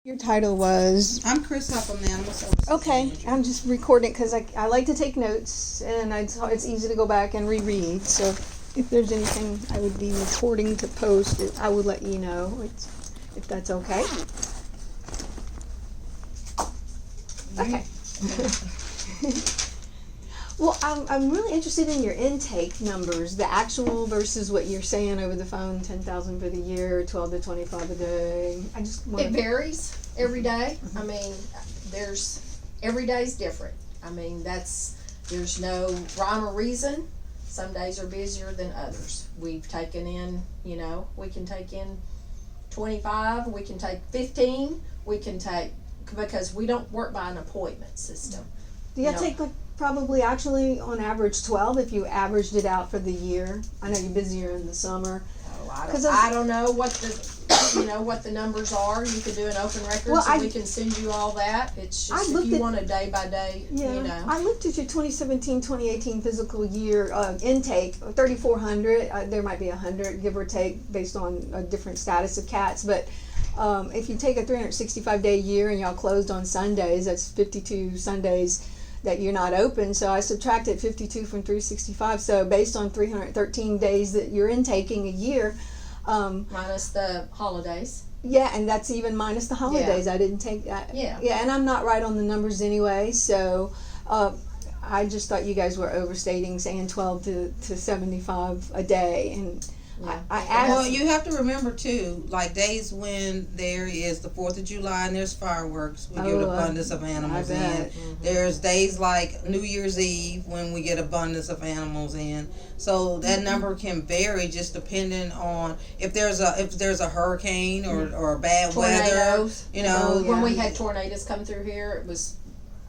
Your title was. I'm Chris Huff, I'm the Animal Services Okay, Manager. I'm just recording because I like to take notes and it's easy to go back and reread. So if there's anything I would be recording to post, I would let you know if that's okay. Okay. Well, I'm really interested in your intake numbers, the actual versus what you're saying over the phone, 10,000 for the year, 12 to 25 a day. I just want It varies every day. I mean, every day's different. I mean, there's no rhyme or reason. Some days are busier than others. We've taken in, we can take in 25, we can take 15, because we don't work by an appointment system. Do you take probably actually on average 12 if you averaged it out for the year? I know you're busier in the summer. Oh, I don't know what the numbers are. You could do an open record, we can send you all that. It's just if you want a day by day, I looked at your 2017-2018 physical year intake, 3,400. There might be 100, give or take, based on a different status of cats. But if you take a 365-day year and y'all closed on Sundays, that's 52 Sundays that you're not open. So I subtracted 52 from 365. So based on 313 days that you're intaking a year, minus the holidays. Yeah, and that's even minus the holidays. Yeah. I didn't take that. Yeah. Yeah, and I'm not right on the numbers anyway. So I just thought you guys were overstating, saying 12 to 75 a day, and yeah. I asked. Well, you have to remember too, like days when there is the 4th of July and there's fireworks, we get abundance of animals in. Mm-hmm. There's days like New Year's Eve when we get abundance of animals in. So that number can vary just depending on if there's a hurricane or bad Tornadoes. weather. When we had tornadoes come through here, it was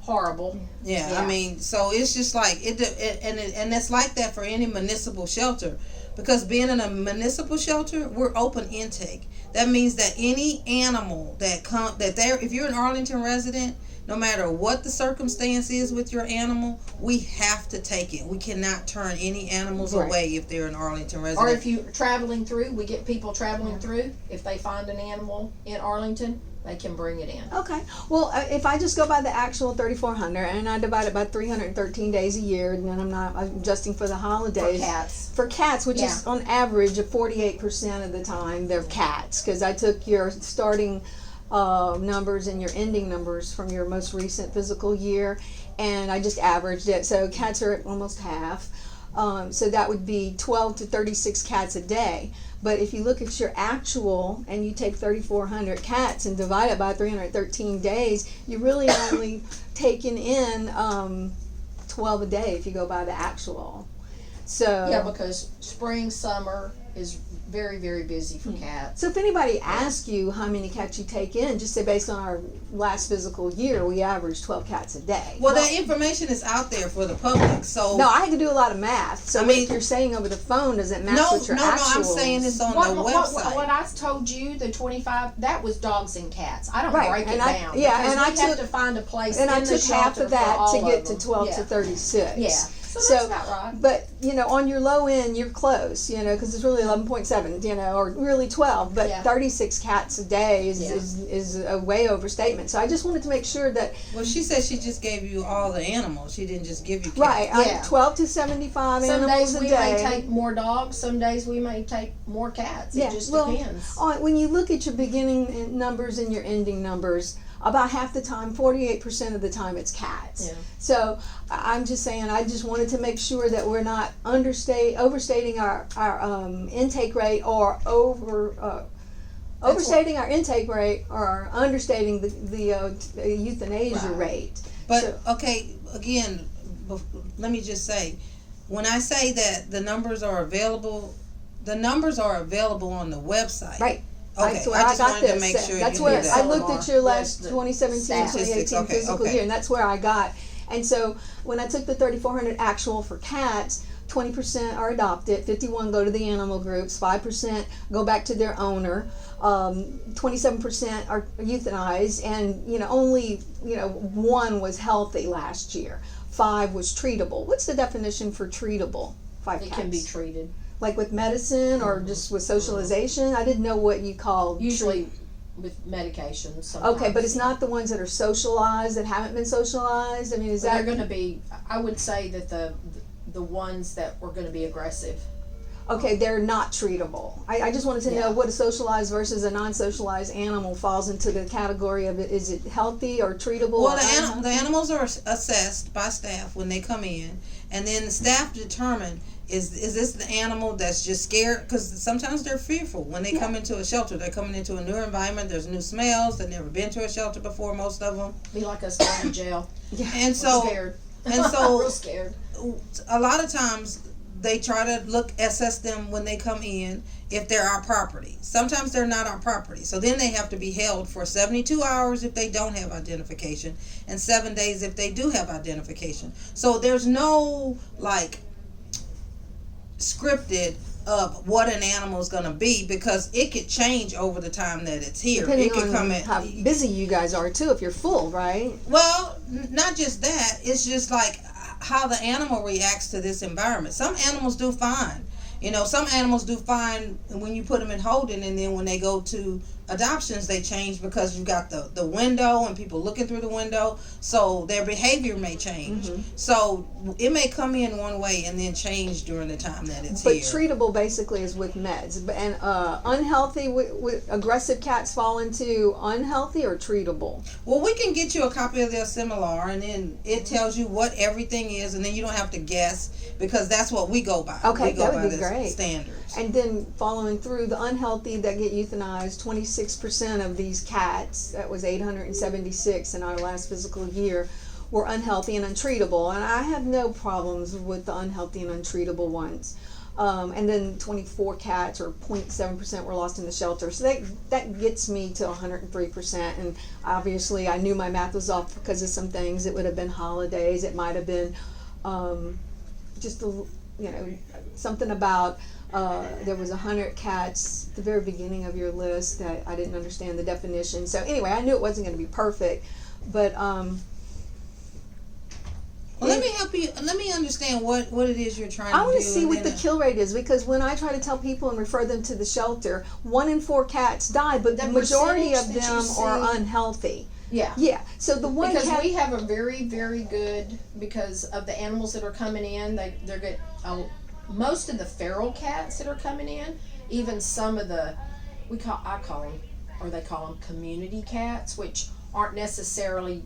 horrible. Yeah, I mean, so it's just like and it's like that for any municipal shelter. Because being in a municipal shelter, we're open intake. That means that any animal if you're an Arlington resident, no matter what the circumstance is with your animal, we have to take it. We cannot turn any animals away if they're an Arlington resident. Or if you're traveling through, we get people traveling through. If they find an animal in Arlington, they can bring it in. Okay. Well, if I just go by the actual 3,400 and I divide it by 313 days a year, and then I'm not adjusting for the holidays. For cats. Which is on average of 48% of the time, they're cats. Because I took your starting numbers and your ending numbers from your most recent physical year, and I just averaged it. So cats are at almost half. So that would be 12 to 36 cats a day. But if you look at your actual and you take 3,400 cats and divide it by 313 days, you're really only taking in 12 a day if you go by the actual. So yeah, because spring, summer is very, very busy for cats. So if anybody asks you how many cats you take in, just say based on our last physical year, we average 12 cats a day. Well, that information is out there for the public. So no, I had to do a lot of math. So what you're saying over the phone doesn't match with your actuals. No, I'm saying it's on the website. What I told you, the 25, that was dogs and cats. I don't break it down. Yeah, and I have to find a place. And in I took half of that to get to 12 to 36. Yeah. So that's about right. But, on your low end, you're close, because it's really 11.7, or really 12. But 36 cats a day is a way overstatement. So I just wanted to make sure that... Well, she said she just gave you all the animals. She didn't just give you cats. Right. 12 to 75 some animals a day. Some days we may take more dogs. Some days we may take more cats. It just depends. When you look at your beginning numbers and your ending numbers... About half the time, 48% of the time, it's cats. Yeah. So I'm just saying, I just wanted to make sure that we're not overstating our intake rate or overstating our intake rate or understating the euthanasia rate. But again, let me just say, when I say that the numbers are available on the website. Right. Okay, that's where I just got wanted this. to make sure that's you where knew that. I looked at your last 2017-2018 physical year, and that's where I got. And so when I took the 3,400 actual for cats, 20% are adopted, 51 go to the animal groups, 5% go back to their owner, 27% are euthanized, and only 1 was healthy last year. 5 was treatable. What's the definition for treatable? 5 cats. It can be treated. Like with medicine or just with socialization? I didn't know what you called usually with medications sometimes. Okay, but it's not the ones that are socialized, that haven't been socialized? I mean, is They're that... gonna be, I would say that the ones that were gonna be aggressive. Okay, they're not treatable. I just wanted to know what a socialized versus a non-socialized animal falls into the category of it. Is it healthy or treatable? Well, or the animals are assessed by staff when they come in, and then the staff determine is this the animal that's just scared? Because sometimes they're fearful when they come into a shelter. They're coming into a new environment. There's new smells. They've never been to a shelter before. Most of them. Be like us going to jail. Yeah. And We're scared. Real scared. A lot of times they try to assess them when they come in if they're our property. Sometimes they're not our property. So then they have to be held for 72 hours if they don't have identification and 7 days if they do have identification. So there's no scripted of what an animal is going to be, because it could change over the time that it's here. Depending it could on come in how busy you guys are too, if you're full, right? Well, not just that. It's just like how the animal reacts to this environment. Some animals do fine. Some animals do fine when you put them in holding, and then when they go to adoptions, they change because you got the window and people looking through the window, so their behavior may change. Mm-hmm. So it may come in one way and then change during the time that it's But here. treatable basically is with meds. And unhealthy, aggressive cats fall into unhealthy or treatable? Well, we can get you a copy of their similar, and then it tells you what everything is, and then you don't have to guess, because that's what we go by. Okay, we go that would by be the great. standards. And then following through, the unhealthy that get euthanized, 26% of these cats, that was 876 in our last physical year, were unhealthy and untreatable. And I have no problems with the unhealthy and untreatable ones. And then 24 cats, or 0.7%, were lost in the shelter. So that gets me to 103%. And obviously I knew my math was off because of some things. It would have been holidays. It might have been just something about there was 100 cats at the very beginning of your list that I didn't understand the definition. So anyway, I knew it wasn't going to be perfect, but well, let me help you. Let me understand what it is you're trying to do. I want to see what the kill rate is, because when I try to tell people and refer them to the shelter, 1 in 4 cats die, but the majority of percentage that you them are see- unhealthy. Yeah. Yeah. So the one Because cat, we have a very, very good, because of the animals that are coming in, they're good. Most of the feral cats that are coming in, even some of the, they call them community cats, which aren't necessarily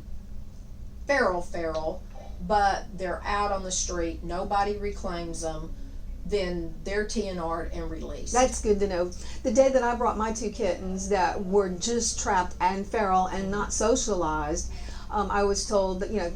feral, but they're out on the street, nobody reclaims them, then they're TNR'd and released. that's good to know. The day that I brought my 2 kittens that were just trapped and feral and not socialized, I was told that,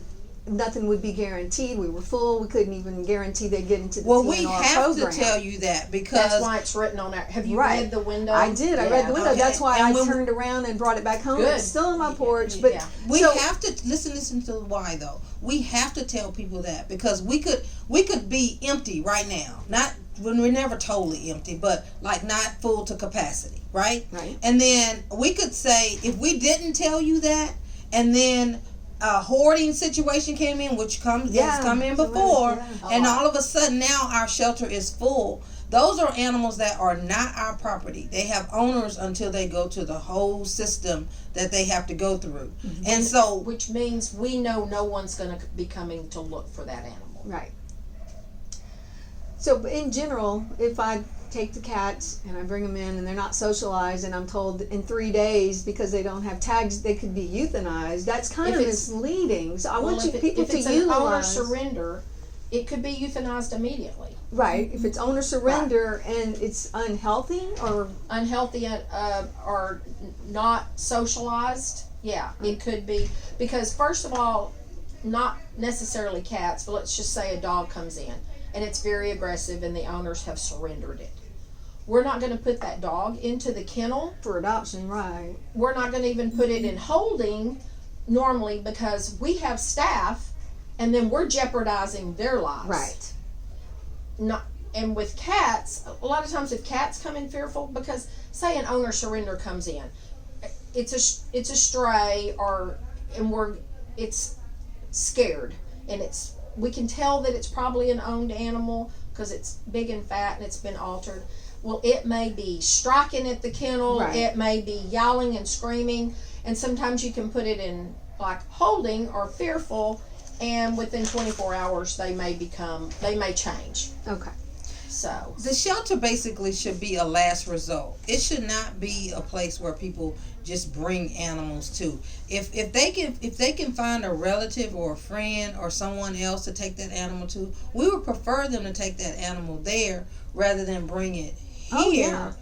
nothing would be guaranteed. We were full. We couldn't even guarantee they'd get into the Well, TNR we have program. to tell you that, because That's why it's written on there. Have you Right. read the window? I did. I read the window. Okay. That's why And I when- turned around and brought it back home. Good. It's still on my porch. But Yeah. we so, have to listen to why though. We have to tell people that, because we could be empty right now. Not when we're never totally empty, but not full to capacity, right? Right. And then we could say, if we didn't tell you that, and then a hoarding situation came in, which has come in before, yeah. and all of a sudden now our shelter is full. Those are animals that are not our property. They have owners until they go to the whole system that they have to go through. Mm-hmm. And so, Which means we know no one's going to be coming to look for that animal. Right. So in general, if I take the cats and I bring them in and they're not socialized, and I'm told in 3 days, because they don't have tags, they could be euthanized, that's kind If of it's- misleading. So I want if people if to it's an owner utilize. surrender, it could be euthanized immediately. Right. If it's owner surrender and it's unhealthy or Unhealthy or not socialized, yeah, it could be. Because first of all, not necessarily cats, but let's just say a dog comes in and it's very aggressive and the owners have surrendered it. We're not going to put that dog into the kennel. for adoption, right? We're not going to even put it in holding normally, because we have staff and then we're jeopardizing their lives. Right. And with cats, a lot of times if cats come in fearful, because say an owner surrender comes in, it's a stray, it's scared, and we can tell that it's probably an owned animal because it's big and fat and it's been altered. well, it may be striking at the kennel, Right. it may be yowling and screaming, and sometimes you can put it in like holding or fearful, and within 24 hours they may change. Okay. So The shelter basically should be a last result. It should not be a place where people just bring animals to. If they can find a relative or a friend or someone else to take that animal to, we would prefer them to take that animal there rather than bring it here. Oh, yeah.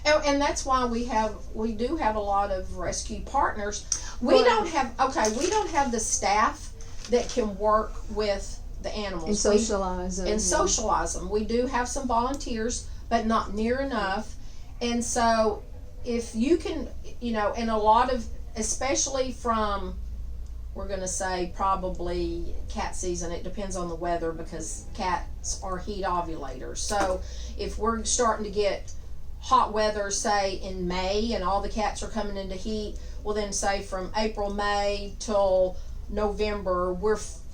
yeah. And that's why we do have a lot of rescue partners. We But- don't have the staff that can work with the animals. And socialize them. And socialize them. We do have some volunteers, but not near enough. And so if you can, and a lot of, especially from, we're going to say probably cat season, it depends on the weather because cats are heat ovulators. So if we're starting to get hot weather, say in May, and all the cats are coming into heat, well then say from April, May till November,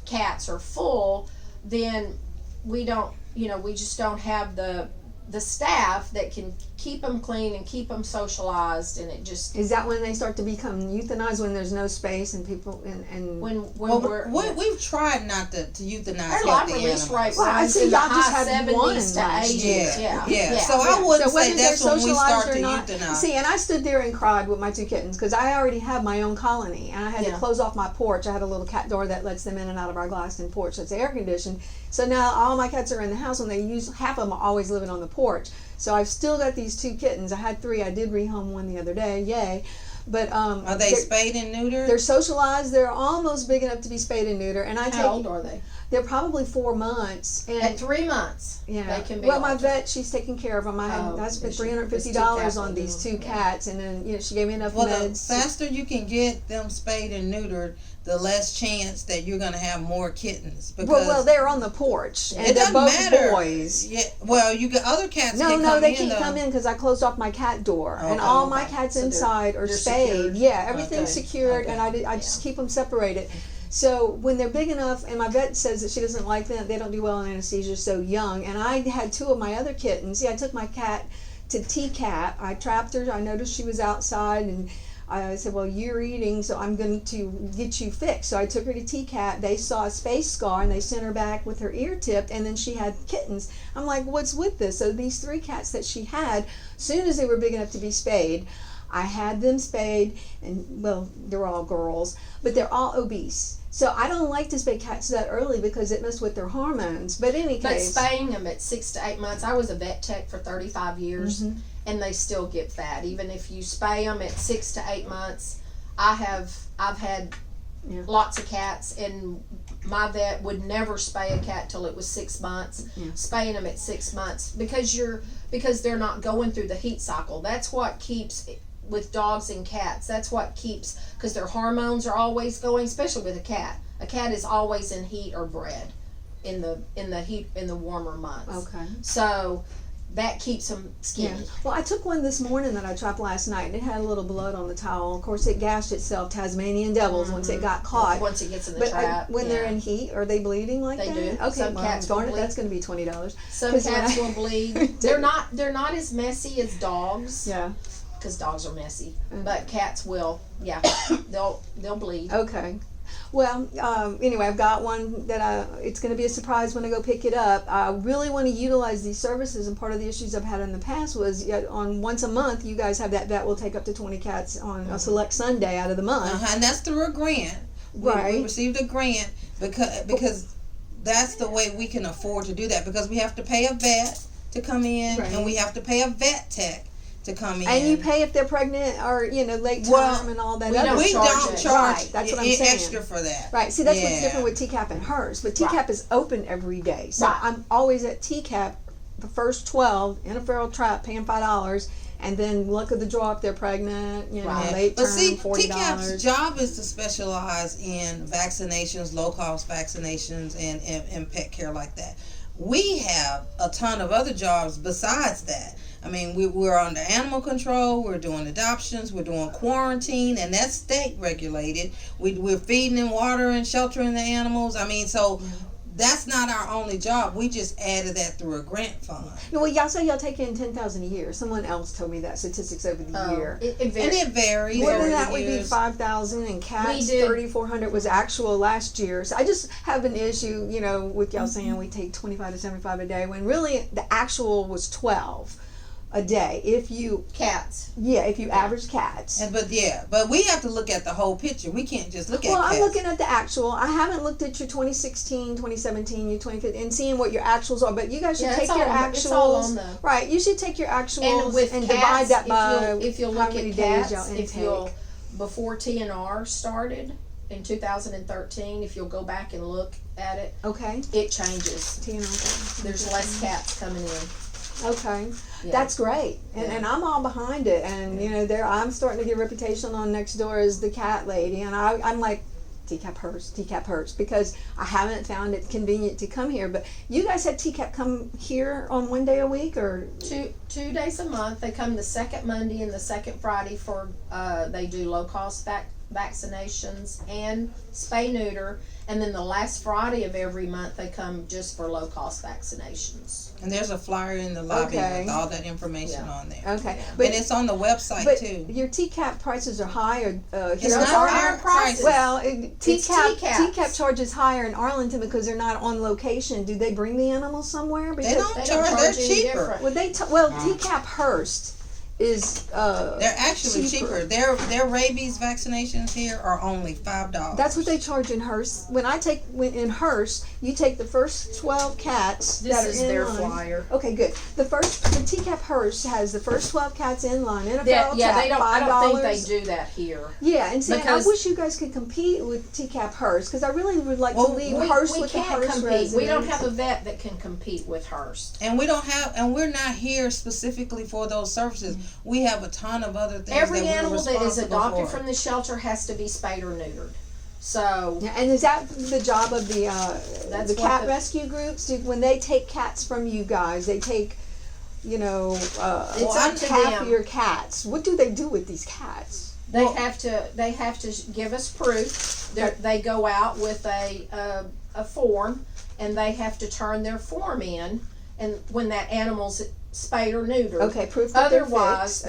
cats are full, then we don't, we just don't have the staff that can keep them clean and keep them socialized, and it just Is that when they start to become euthanized, when there's no space and people and when Well, we're we've tried not to euthanize our life healthy release animals. rate Well, I runs see in the y'all just high had 70s one to last 80s. year. Yeah. So I wouldn't so say whether they're that's when we socialized start or to not. euthanize. See, and I stood there and cried with my two kittens because I already have my own colony, and I had to Yeah. close off my porch. I had a little cat door that lets them in and out of our glassed-in porch that's air conditioned. So now all my cats are in the house, and half of them are always living on the porch. So I've still got these two kittens. I had 3. I did rehome one the other day. Yay! But Are they spayed and neutered? they're socialized. They're almost big enough to be spayed and neutered. And I How old are they? they're probably 4 months. And At 3 months, yeah. they can be. Well, my altered. vet, she's taking care of them. I spent she- $350 it's two on cats these will 2 do. cats, and then she gave me enough Well, the meds. faster you can get them spayed and neutered, the less chance that you're going to have more kittens. Because Well, they're on the porch, and it they're doesn't both matter. boys. Yeah. Well, you get other cats. No, can no, come they in, can't though. come in because I closed off my cat door, and Okay. all my Okay. cats So inside are they're spayed. secured. Yeah, everything's Okay. secured, Okay. and I just keep them separated. So when they're big enough, and my vet says that she doesn't like them, they don't do well in anesthesia so young. And I had 2 of my other kittens. Yeah, I took my cat to TCAP. I trapped her. I noticed she was outside, and I said, well, you're eating, so I'm going to get you fixed. So I took her to TCAP. They saw a space scar, and they sent her back with her ear tipped, and then she had kittens. I'm like, what's with this? So these 3 cats that she had, soon as they were big enough to be spayed, I had them spayed, and, well, they're all girls, but they're all obese. So I don't like to spay cats that early because it messes with their hormones. But in any But case, spaying them at 6 to 8 months, I was a vet tech for 35 years, Mhm. and they still get fat. Even if you spay them at 6 to 8 months, I've had Yeah. lots of cats, and my vet would never spay a cat till it was 6 months. Yeah. Spaying them at 6 months because they're not going through the heat cycle. That's what keeps. With dogs and cats, that's what keeps, because their hormones are always going, especially with a cat. A cat is always in heat or bred in the warmer months. okay. So that keeps them Yeah. skinny. Well, I took one this morning that I trapped last night, and it had a little blood on the towel. Of course, it gashed itself, Tasmanian devils, once it got caught. Once it gets in the But trap. when they're in heat, are they bleeding like They that? do. Okay, Some well, cats darn will it, that's bleed. going to be $20. Some 'Cause when cats I- will bleed. They're not as messy as dogs, Yeah. because dogs are messy. Mm. But cats will, yeah, they'll bleed. Okay. Well, anyway, I've got one that it's going to be a surprise when I go pick it up. I really want to utilize these services, and part of the issues I've had in the past was on once a month, you guys have that vet will take up to 20 cats on a select Sunday out of the month. And that's through a grant. We Right. received a grant because that's the way we can afford to do that, because we have to pay a vet to come in, Right. and we have to pay a vet tech to come in. And you pay if they're pregnant or late term Well, and all that we other don't we stuff. charge don't it. charge Right, that's what I'm i- saying. extra for that. Right. See, that's what's Yeah. different with TCAP and hers. But TCAP Right. is open every day, so Right. I'm always at TCAP the first 12 in a feral trap, paying $5, and then luck of the draw if they're pregnant. Right. Late But term, see, $40. TCAP's job is to specialize in vaccinations, low cost vaccinations, and pet care like that. We have a ton of other jobs besides that. I mean, we're under animal control, we're doing adoptions, we're doing quarantine, and that's state regulated. We're feeding and watering and sheltering the animals. I mean, so that's not our only job. We just added that through a grant fund. Well, y'all say y'all take in 10,000 a year. Someone else told me that statistics over the year. It And varies. it varies. Well, over then the that would be years. 5,000, and We cats did- 3,400 was actual last year. So I just have an issue, with y'all saying we take 25 to 75 a day when really the actual was 12 a day. If you Cats. average cats. But we have to look at the whole picture. We can't just look at Well, cats. I'm looking at the actual. I haven't looked at your 2016, 2017, your 2015, and seeing what your actuals are. But you guys should Yeah, take it's your all- actuals. it's all on the- Right. You should take your actuals And with and cats, divide that by if you'll how look many at days cats, y'all if you'll intake. before TNR started in 2013, if you'll go back and look at it, Okay. it changes. TNR. There's less cats coming in. Okay, Yeah. that's great, and I'm all behind it. And I'm starting to get a reputation on next door as the cat lady, and I'm like, TCAP hurts, because I haven't found it convenient to come here. But you guys had TCAP come here on one day a week, or Two days a month. They come the second Monday and the second Friday for they do low cost vaccinations and spay neuter, and then the last Friday of every month they come just for low cost vaccinations. And there's a flyer in the lobby Okay. with all that information on there. okay, And it's on the website but too. your TCAP prices are higher. It's Here not in our Arlington. prices. Well, It's TCAP TCAPs. charges higher in Arlington because they're not on location. Do they bring the animals somewhere? They don't They charge. don't They're charge any cheaper. different. Well, TCAP Hurst is They're actually cheaper. Their rabies vaccinations here are only $5. That's what they charge in Hearst. When in Hearst, you take the first 12 cats This that are is in their line. flyer. Okay, good. The TCAP Hearst has the first 12 cats in line. NFL Yeah, cat, they don't. I don't think $5. they do that here. Yeah, and see, and I Because- wish you guys could compete with TCAP Hearst, because I really would like Well, to leave We Hearst with the can't Hearst compete. residents. We don't have a vet that can compete with Hearst. And we're not here specifically for those services. We have a ton of other things. Every that we're animal that is responsible adopted for. from the shelter has to be spayed or neutered. So Yeah, and is that the job of the That's the what cat the- rescue groups? When they take cats from you guys, they take, It's half up to of them. your cats. What do they do with these cats? they have to give us proof. They go out with a form, and they have to turn their form in, and when that animal's spayed or neutered. Okay, proof that they're Otherwise, fixed.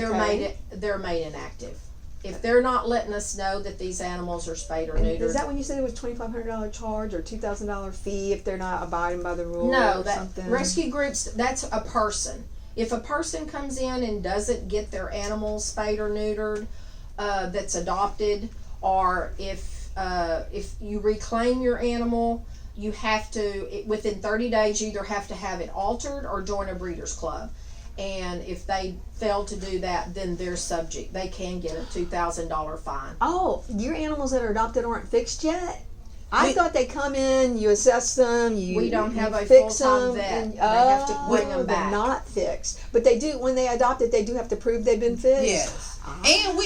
they're made inactive. If they're not letting us know that these animals are spayed or And neutered. is that when you said it was $2,500 charge or $2,000 fee if they're not abiding by the rules No, or that something? rescue groups, that's a person. If a person comes in and doesn't get their animals spayed or neutered, that's adopted, or if you reclaim your animal, you have to, within 30 days, you either have to have it altered or join a breeders club. And if they fail to do that, then they're subject. They can get a $2,000 fine. Oh, your animals that are adopted aren't fixed yet? I We- thought they come in, you assess them, We don't have a fix full-time them, vet. and They have to bring them they're back. not fixed. But they do, when they adopt it, they do have to prove they've been fixed? Yes. And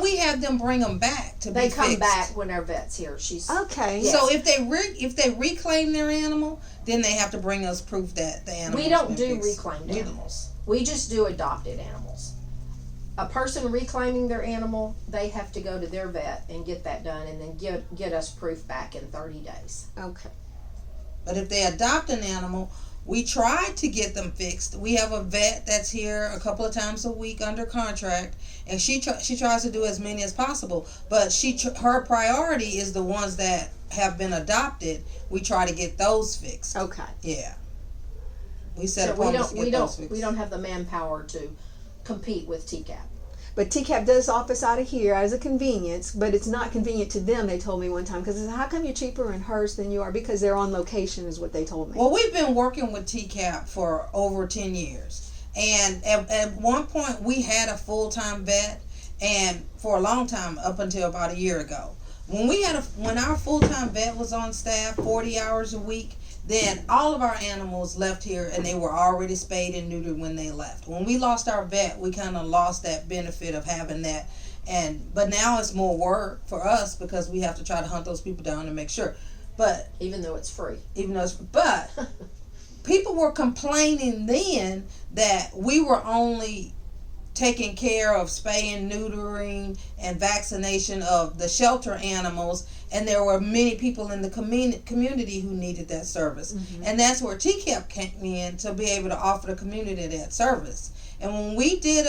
we have them bring them back to They be come fixed. back when our vet's here. She's Okay. Yes. So if they reclaim their animal, then they have to bring us proof that the animal. We don't do reclaimed We- animals. We just do adopted animals. A person reclaiming their animal, they have to go to their vet and get that done, and then get us proof back in 30 days. Okay. But if they adopt an animal, we try to get them fixed. We have a vet that's here a couple of times a week under contract, and she tries to do as many as possible. But her priority is the ones that have been adopted. We try to get those fixed. Okay. Yeah. We set So appointments to get those fixed. we don't have the manpower to compete with TCAP. But TCAP does office out of here as a convenience, but it's not convenient to them, they told me one time. Because how come you're cheaper in Hearst than you are? Because they're on location is what they told me. Well, we've been working with TCAP for over 10 years. And at one point, we had a full-time vet, and for a long time, up until about a year ago. When our full-time vet was on staff 40 hours a week, then all of our animals left here, and they were already spayed and neutered when they left. When we lost our vet, we kind of lost that benefit of having that. But now it's more work for us because we have to try to hunt those people down and make sure. But Even though it's free. but people were complaining then that we were only taking care of spaying, neutering, and vaccination of the shelter animals, and there were many people in the community who needed that service. And that's where TCAP came in to be able to offer the community that service. And when we did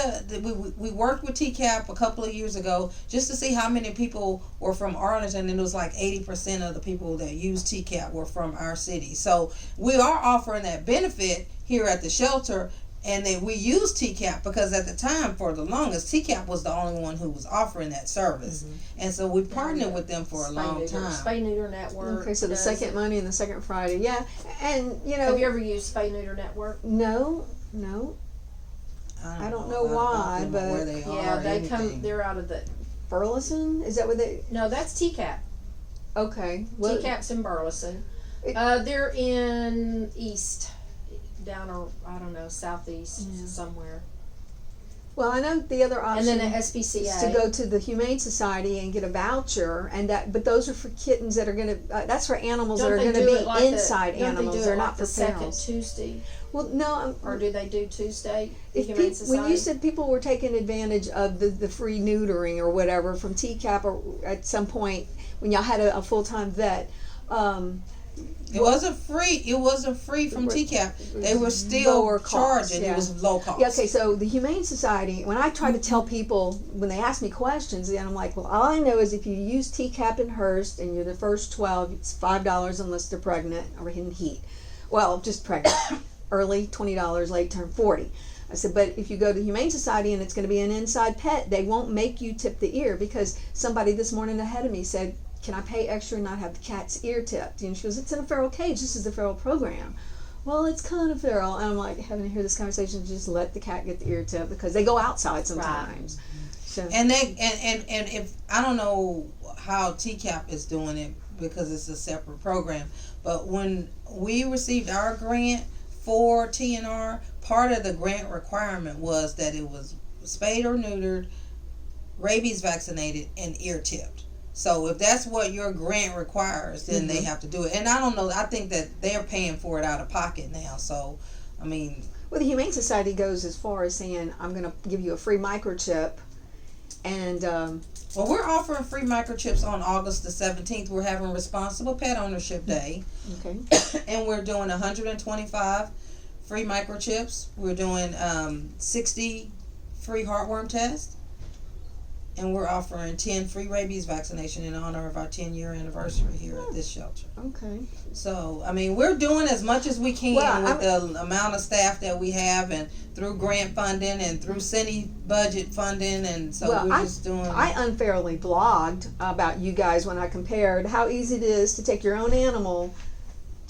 we worked with TCAP a couple of years ago just to see how many people were from Arlington, and it was like 80% of the people that used TCAP were from our city. So we are offering that benefit here at the shelter, and then we use TCAP because at the time, for the longest, TCAP was the only one who was offering that service. And so we partnered with them for a long time. Spay Neuter Network. Okay, so the second Monday and the second Friday, yeah. And you know, Have you ever used Spay Neuter Network? no. I don't know why, but where they Yeah, are, they anything. come. They're out of the. Burleson? Is that what they? No, that's TCAP. Okay. TCAP's in Burleson. They're in east, down or I don't know, southeast somewhere. Well, I know the other option And then the SPCA. is to go to the Humane Society and get a voucher, and that. But those are for kittens that are going to. That's for animals that are going to be inside animals. They're not for second ferals. Tuesday, Well, no. or do they do Tuesday? If Humane Society? when you said people were taking advantage of the free neutering or whatever from TCAP, or at some point when y'all had a full-time vet, It wasn't free. It wasn't free from TCAP. They were still lower cost, charging. yeah. It was low cost. yeah, okay, so the Humane Society, when I try to tell people, when they ask me questions, then I'm like, well, all I know is if you use TCAP in Hearst and you're the first 12, it's $5 unless they're pregnant or in heat. Well, just pregnant. Early, $20, late term, $40. I said, but if you go to the Humane Society and it's going to be an inside pet, they won't make you tip the ear, because somebody this morning ahead of me said, can I pay extra and not have the cat's ear tipped? And she goes, it's in a feral cage. This is the feral program. Well, it's kind of feral. And I'm like, having to hear this conversation, just let the cat get the ear tip, because they go outside sometimes. Right. So And they and if I don't know how TCAP is doing it because it's a separate program, but when we received our grant for TNR, part of the grant requirement was that it was spayed or neutered, rabies vaccinated, and ear tipped. So if that's what your grant requires, then they have to do it. And I don't know, I think that they're paying for it out of pocket now. So, I mean, well, the Humane Society goes as far as saying, I'm going to give you a free microchip. And well, we're offering free microchips on August the 17th. We're having Responsible Pet Ownership Day. okay. And we're doing 125 free microchips. We're doing 60 free heartworm tests. And we're offering 10 free rabies vaccination in honor of our 10-year anniversary here at this shelter. Okay. So, I mean, we're doing as much as we can with the amount of staff that we have, and through grant funding and through city budget funding, and so we're just doing. I unfairly blogged about you guys when I compared how easy it is to take your own animal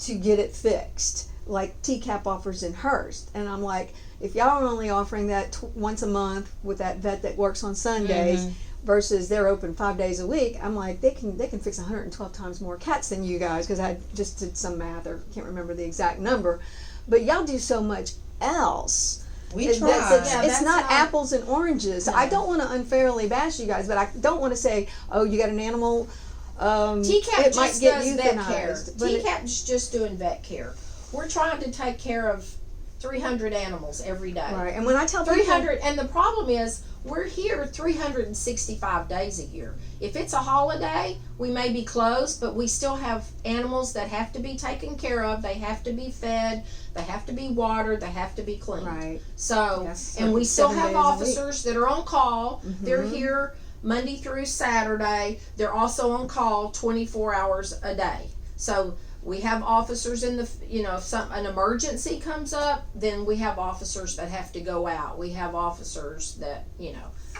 to get it fixed, like TCAP offers in Hearst. And I'm like, if y'all are only offering that once a month with that vet that works on Sundays versus they're open 5 days a week, I'm like, they can fix 112 times more cats than you guys, because I just did some math, or can't remember the exact number. But y'all do so much else. We try. It's not apples and oranges. No. I don't want to unfairly bash you guys, but I don't want to say, oh, you got an animal, TCAP it might get euthanized. TCAP's just doing vet care. We're trying to take care of 300 animals every day. Right, and when I tell 300, and the problem is we're here 365 days a year. If it's a holiday, we may be closed, but we still have animals that have to be taken care of. They have to be fed. They have to be watered. They have to be cleaned. Right. So, yes, and we still 7 have days a officers that are on call. They're here Monday through Saturday. They're also on call 24 hours a day. So we have officers in the, if an emergency comes up, then we have officers that have to go out. We have officers that,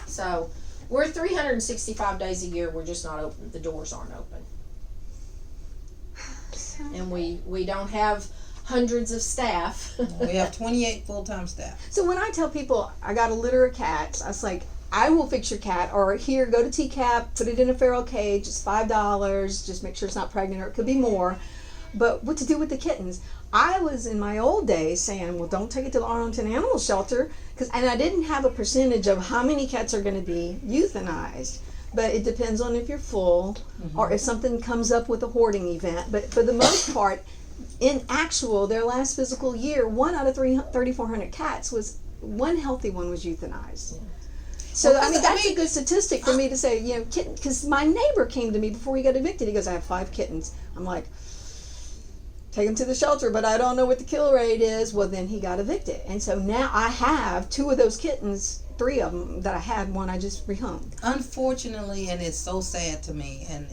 so we're 365 days a year. We're just not open. The doors aren't open. And we don't have hundreds of staff. We have 28 full-time staff. So when I tell people I got a litter of cats, I was like, I will fix your cat, or here, go to TCAP, put it in a feral cage, it's $5, just make sure it's not pregnant, or it could be more. But what to do with the kittens? I was in my old days saying, well, don't take it to the Arlington Animal Shelter, and I didn't have a percentage of how many cats are going to be euthanized. But it depends on if you're full, or if something comes up with a hoarding event. But for the most part, in their last physical year, 1 out of 3,400 cats was one healthy one was euthanized. So Well, I mean, that's I mean, a good statistic for me to say, you know, kitten. Because my neighbor came to me before he got evicted. He goes, "I have 5 kittens." I'm like, "Take them to the shelter," but I don't know what the kill rate is. Well, then he got evicted, and so now I have 2 of those kittens. 3 of them that I had, one I just rehomed. Unfortunately, and it's so sad to me, and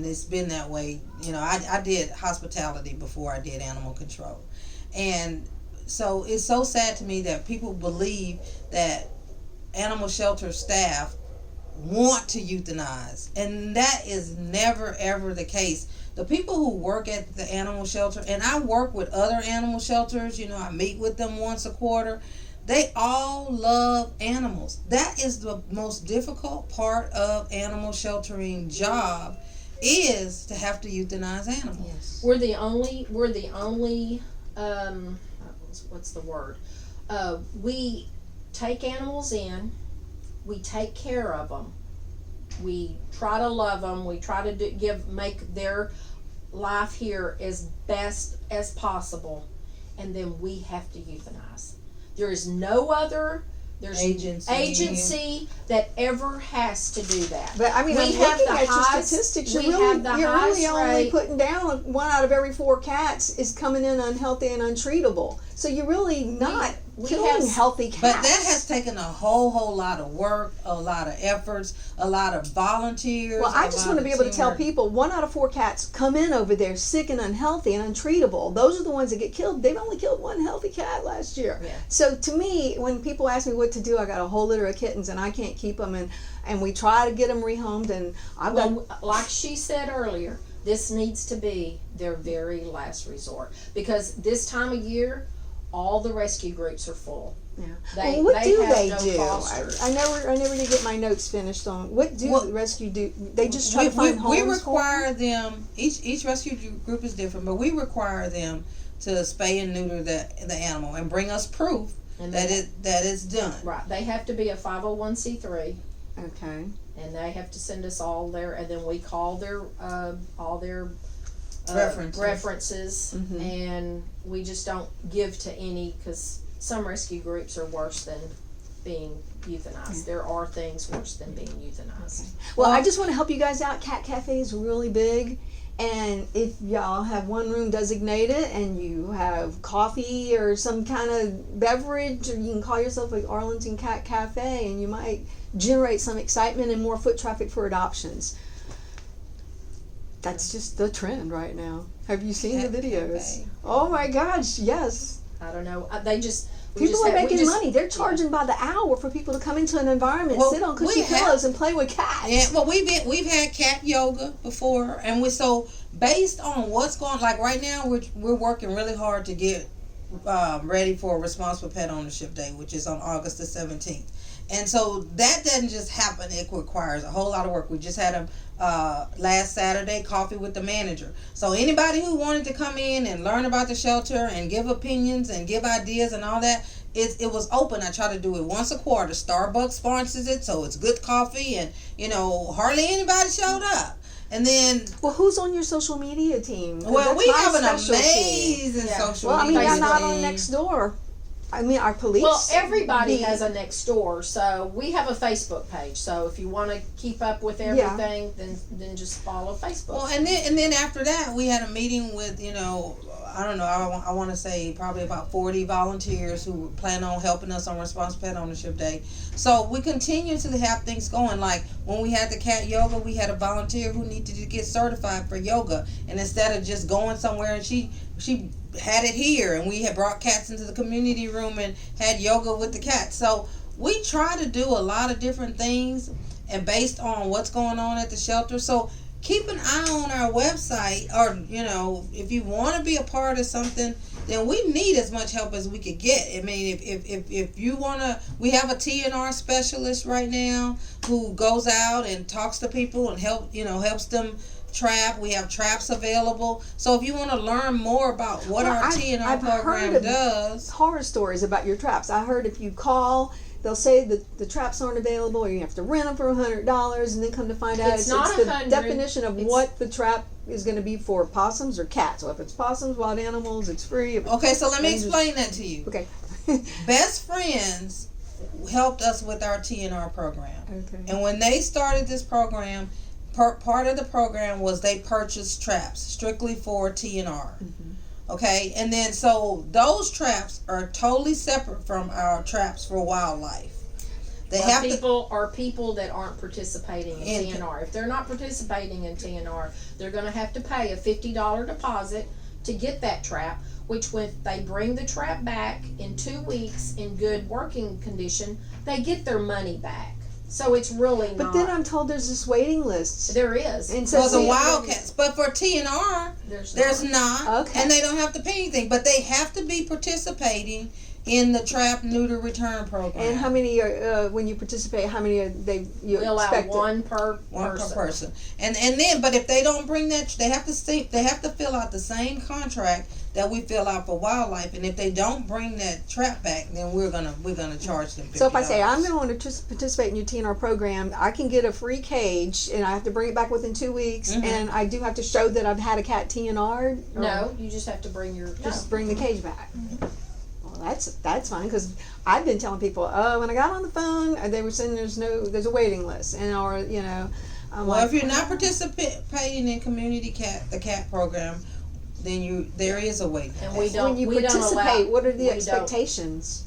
it's been that way. You know, I did hospitality before I did animal control, and so it's so sad to me that people believe that animal shelter staff want to euthanize, and that is never ever the case. The people who work at the animal shelter, and I work with other animal shelters, you know, I meet with them once a quarter. They all love animals. That is the most difficult part of animal sheltering job, is to have to euthanize animals. Yes. We're the only what's the word? We take animals in, we take care of them, we try to love them, we try to make their life here as best as possible, and then we have to euthanize. There is no other agency that ever has to do that. But I mean, We I'm have looking the at your highest- statistics. we You're have the really highest only rate. putting down 1 out of every 4 cats is coming in unhealthy and untreatable. So you're really not we killing have- healthy cats. But that has taken a whole lot of work, a lot of efforts, a lot of volunteers. Well, I just want to be able to tell people 1 out of 4 cats come in over there sick and unhealthy and untreatable. Those are the ones that get killed. They've only killed 1 healthy cat last year. Yeah. So to me, when people ask me what to do, I got a whole litter of kittens and I can't keep them, and we try to get them rehomed, and I've got. Well, like she said earlier, this needs to be their very last resort, because this time of year, all the rescue groups are full. Yeah. They, Well, what do have they no do? fosters. I never did get my notes finished on what do Well, the rescue do. They just try to find homes we for require them. Each rescue group is different, but we require them to spay and neuter the animal and bring us proof And that they- that it's done. Right, they have to be a 501c3, them. Okay. and they have to send us all their, and then we call their all their references, Mhm. and we just don't give to any, because some rescue groups are worse than being euthanized. There are things worse than being euthanized. Well, I just want to help you guys out. Cat Cafe is really big, and if y'all have one room designated and you have coffee or some kind of beverage, or you can call yourself like Arlington Cat Cafe, and you might generate some excitement and more foot traffic for adoptions. That's just the trend right now. Have you seen the Cat videos? Cafe. Oh my gosh, yes. I don't know. They just People are making money. They're charging by the hour for people to come into an environment, Well, sit on cushy we have- pillows, and play with cats. Yeah, well, we've had cat yoga before, and so based on what's going, like right now, we're working really hard to get ready for Responsible Pet Ownership Day, which is on August the 17th. And so that doesn't just happen. It requires a whole lot of work. We just had a last Saturday coffee with the manager. So anybody who wanted to come in and learn about the shelter and give opinions and give ideas and all that, it was open. I try to do it once a quarter. Starbucks sponsors it, so it's good coffee, and hardly anybody showed up. And then, Well, who's on your social media team? 'Cause well, that's we my have an specialty. amazing Yeah. social Well, I mean, media I'm not on team. next door. I mean, our police. Well, everybody be- has a next door, so we have a Facebook page. So if you want to keep up with everything, then just follow Facebook. Well, and then after that, we had a meeting with, I don't know, I want to say probably about 40 volunteers who plan on helping us on Responsible Pet Ownership Day. So we continue to have things going. Like when we had the cat yoga, we had a volunteer who needed to get certified for yoga, and instead of just going somewhere, and she had it here, and we had brought cats into the community room and had yoga with the cats. So we try to do a lot of different things, and based on what's going on at the shelter. So keep an eye on our website, or if you want to be a part of something, then we need as much help as we could get. I mean, if you want to, we have a TNR specialist right now who goes out and talks to people and helps them trap. We have traps available. So if you want to learn more about what our TNR I've program heard of does, horror stories about your traps. I heard if you call, they'll say that the traps aren't available, or you have to rent them for $100, and then come to find out It's not the 100. definition of what the trap is going to be for possums or cats. So if it's possums, wild animals, it's free. okay, so let me Then just- explain that to you. Okay. Best Friends helped us with our TNR program. Okay. And when they started this program, part of the program was they purchased traps strictly for TNR. Okay, and then so those traps are totally separate from our traps for wildlife. They have people that aren't participating in TNR. If they're not participating in TNR, they're going to have to pay a $50 deposit to get that trap, which when they bring the trap back in 2 weeks in good working condition, they get their money back. So it's really not. But then I'm told there's this waiting list. There is. And for so the Wildcats. But for TNR, there's not. Okay. And they don't have to pay anything. But they have to be participating in the trap neuter return program. And how many are when you participate? How many are you allow expect? one per person. And then, but if they don't bring that, they have to fill out the same contract that we fill out for wildlife. And if they don't bring that trap back, then we're gonna charge them $50. So if I say I'm going to want to participate in your TNR program, I can get a free cage, and I have to bring it back within 2 weeks, and I do have to show that I've had a cat TNR. No, you just have to bring your bring the cage back. Well, that's fine, because I've been telling people, when I got on the phone, they were saying there's a waiting list, and if you're not participating in the cat program, then there is a waiting list. And we don't. When you participate, what are the expectations?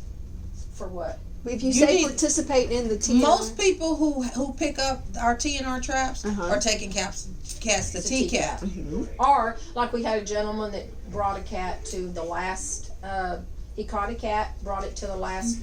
For what? If you say participate in the TNR. Most people who pick up our TNR traps are taking cats to TCAP. Or like we had a gentleman that brought a cat to the last. He caught a cat, brought it to the last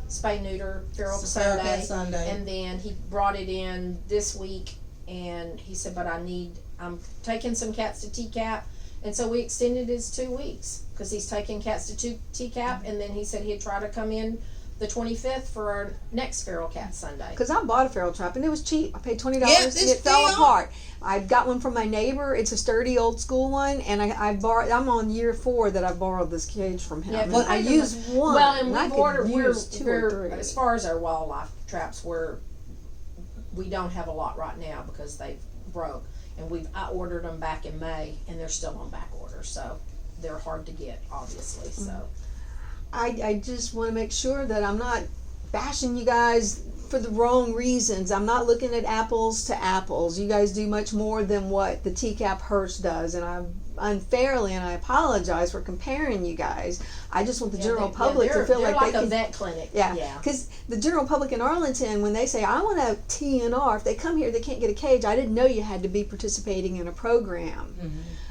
spay neuter feral Sunday, and then he brought it in this week, and he said, "But I'm taking some cats to TCAP." And so we extended his 2 weeks because he's taking cats to TCAP, and then he said he'd try to come in the 25th for our next feral cat Sunday. Because I bought a feral trap and it was cheap. I paid $20 Yes, and it fell apart. I got one from my neighbor. It's a sturdy old school one, and I borrowed. I'm on year 4 that I borrowed this cage from him. Yeah, I used one. Well, and I we've could ordered. use two or three. As far as our wildlife traps, we don't have a lot right now because they've broke. And I ordered them back in May, and they're still on back order, so they're hard to get, obviously. So, I just want to make sure that I'm not bashing you guys for the wrong reasons. I'm not looking at apples to apples. You guys do much more than what the TCAP Hearst does, and I unfairly, and I apologize for comparing you guys. I just want the general public to feel like they can. A vet clinic. Yeah, because the general public in Arlington, when they say I want a TNR, if they come here, they can't get a cage. I didn't know you had to be participating in a program.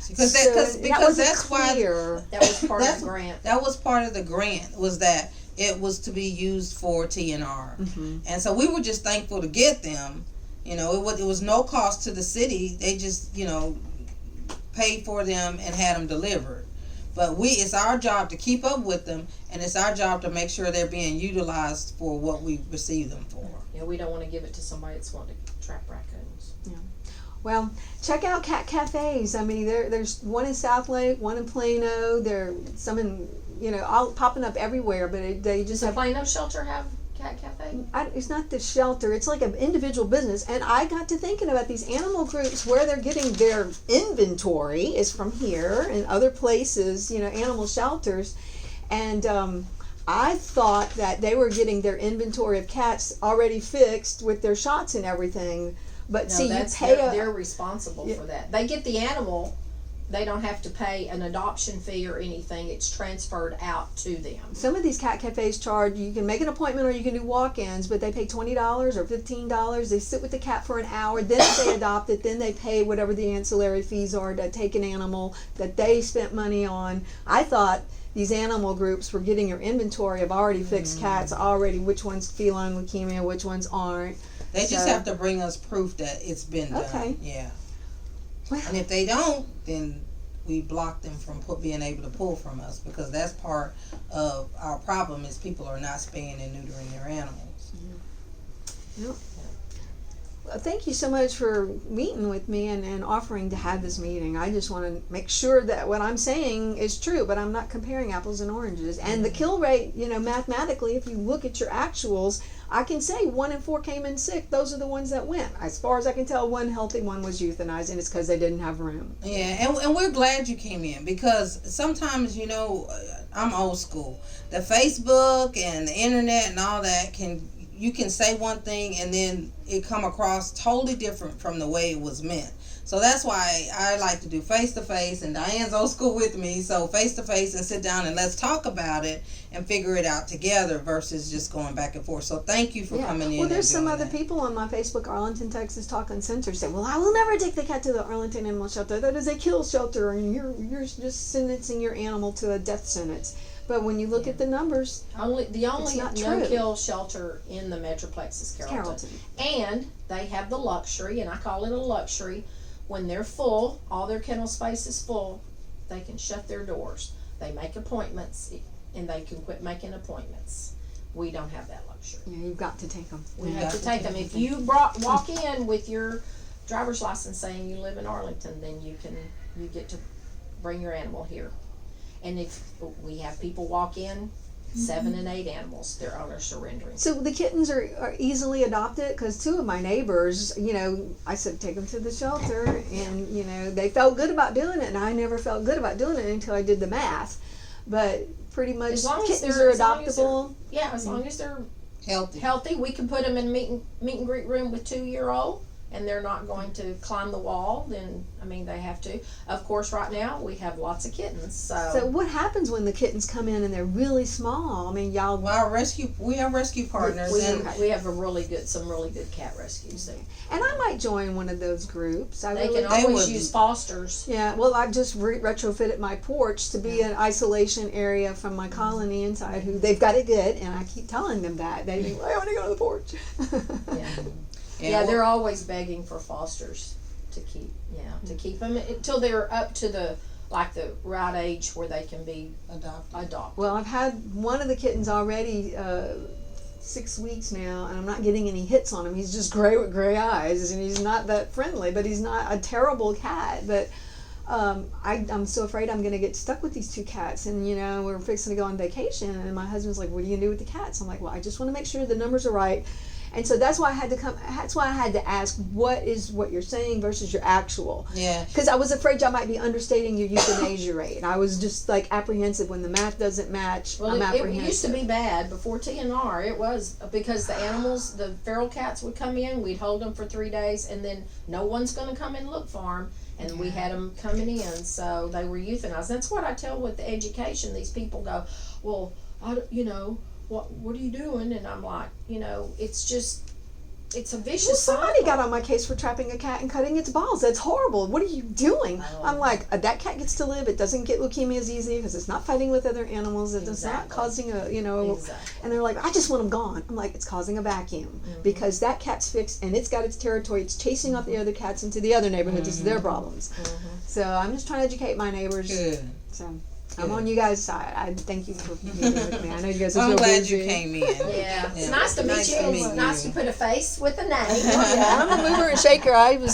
Because that's why that was part of the grant. That was part of the grant, was that it was to be used for TNR, and so we were just thankful to get them. It was no cost to the city. They just paid for them and had them delivered. But it's our job to keep up with them, and it's our job to make sure they're being utilized for what we receive them for. Yeah, we don't want to give it to somebody that's wanting to trap raccoons. Yeah. Well, check out cat cafes. I mean, there's one in South Lake, one in Plano. There's some in, all popping up everywhere. But they just Does the Plano shelter have cat cafe? It's not the shelter. It's like an individual business. And I got to thinking about these animal groups where they're getting their inventory is from here and other places, animal shelters. And I thought that they were getting their inventory of cats already fixed with their shots and everything. But No, see, they're responsible for that. They get the animal. They don't have to pay an adoption fee or anything. It's transferred out to them. Some of these cat cafes charge, you can make an appointment or you can do walk-ins, but they pay $20 or $15. They sit with the cat for an hour. Then if they adopt it, then they pay whatever the ancillary fees are to take an animal that they spent money on. I thought these animal groups were getting your inventory of already fixed cats, which one's feline leukemia, which ones aren't. They just have to bring us proof that it's been done. Okay. Yeah. Well, and if they don't, then we block them from being able to pull from us, because that's part of our problem is people are not spaying and neutering their animals. Yep. Thank you so much for meeting with me and offering to have this meeting. I just want to make sure that what I'm saying is true, but I'm not comparing apples and oranges. And the kill rate, mathematically, if you look at your actuals, I can say 1 in 4 came in sick. Those are the ones that went. As far as I can tell, one healthy one was euthanized, and it's because they didn't have room. Yeah, and we're glad you came in, because sometimes, I'm old school. The Facebook and the internet and all that you can say one thing and then it come across totally different from the way it was meant. So that's why I like to do face-to-face, and Diane's old school with me, so face-to-face and sit down and let's talk about it and figure it out together versus just going back and forth. So thank you for coming in. Well, there's some doing other that. people on my Facebook, Arlington, Texas, Talking Center, say, well, I will never take the cat to the Arlington Animal Shelter. That is a kill shelter, and you're just sentencing your animal to a death sentence. But when you look at the numbers, The only not true. no-kill shelter in the Metroplex is Carrollton. And they have the luxury, and I call it a luxury, when they're full, all their kennel space is full, they can shut their doors. They make appointments, and they can quit making appointments. We don't have that luxury. you've got to take them. We have to take them. If you walk in with your driver's license saying you live in Arlington, then you get to bring your animal here. And if we have people walk in, 7 and 8 animals, their owners surrendering. So the kittens are easily adopted, because 2 of my neighbors, I said take them to the shelter, and they felt good about doing it, and I never felt good about doing it until I did the math. But pretty much As long as kittens they're- are as long as adoptable. Yeah, as long as they're Healthy. we can put them in meet and greet room with 2-year-old, and they're not going to climb the wall. Then they have to. Of course, right now we have lots of kittens. So what happens when the kittens come in and they're really small? Y'all. Well, we have rescue partners, we have some really good cat rescues there. And I might join one of those groups. They can always use fosters. Yeah, well, I've just retrofitted my porch to be an isolation area from my colony inside. Who they've got it good, and I keep telling them that I want to go to the porch. Yeah, they're always begging for fosters to keep them until they're up to the right age where they can be adopted. Well, I've had one of the kittens already 6 weeks now, and I'm not getting any hits on him. He's just gray with gray eyes, and he's not that friendly, but he's not a terrible cat. But I'm so afraid I'm going to get stuck with these 2 cats, and we're fixing to go on vacation, and my husband's like, what are you going to do with the cats? I'm like, well, I just want to make sure the numbers are right. And so that's why I had to come. That's why I had to ask, what is what you're saying versus your actual? Yeah. Because I was afraid y'all might be understating your euthanasia rate, and I was just apprehensive when the math doesn't match. Well, I'm it apprehensive. used to be bad before TNR. It was because the animals, the feral cats would come in. We'd hold them for 3 days, and then no one's going to come and look for them. And we had them coming in, so they were euthanized. That's what I tell with the education. These people go, well, what are you doing? And I'm like, it's a vicious Somebody cycle. got on my case for trapping a cat and cutting its balls. That's horrible. What are you doing? I'm like, that cat gets to live. It doesn't get leukemia as easy because it's not fighting with other animals. It's not causing Exactly. And they're like, I just want them gone. I'm like, it's causing a vacuum because that cat's fixed and it's got its territory. It's chasing off the other cats into the other neighborhoods. It's their problems. So I'm just trying to educate my neighbors. Good. So I'm on you guys' side. I thank you for meeting with me. I know you guys are I'm so glad busy. you came in. Yeah, it's nice to meet you. It's nice to put a face with a name. Yeah, I'm a mover and shaker. I was